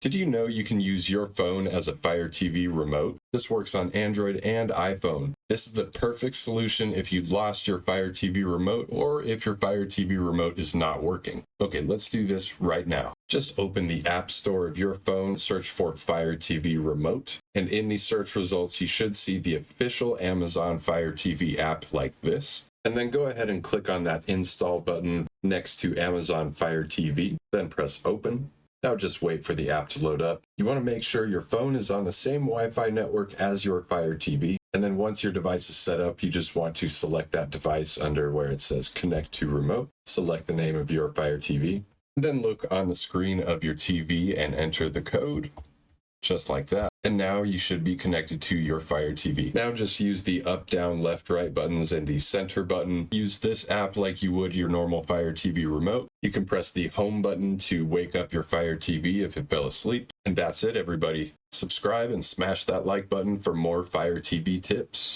Did you know you can use your phone as a Fire TV remote? This works on Android and iPhone. This is the perfect solution if you lost your Fire TV remote or if your Fire TV remote is not working. Okay, let's do this right now. Just open the App Store of your phone, search for Fire TV Remote, and in the search results, you should see the official Amazon Fire TV app like this. And then go ahead and click on that Install button next to Amazon Fire TV, then press Open. Now just wait for the app to load up. You want to make sure your phone is on the same Wi-Fi network as your Fire TV. And then once your device is set up, you just want to select that device under where it says Connect to Remote. Select the name of your Fire TV. Then look on the screen of your TV and enter the code. Just like that. And now you should be connected to your Fire TV. Now just use the up, down, left, right buttons and the center button. Use this app like you would your normal Fire TV remote. You can press the home button to wake up your Fire TV if it fell asleep. And that's it, everybody. Subscribe and smash that like button for more Fire TV tips.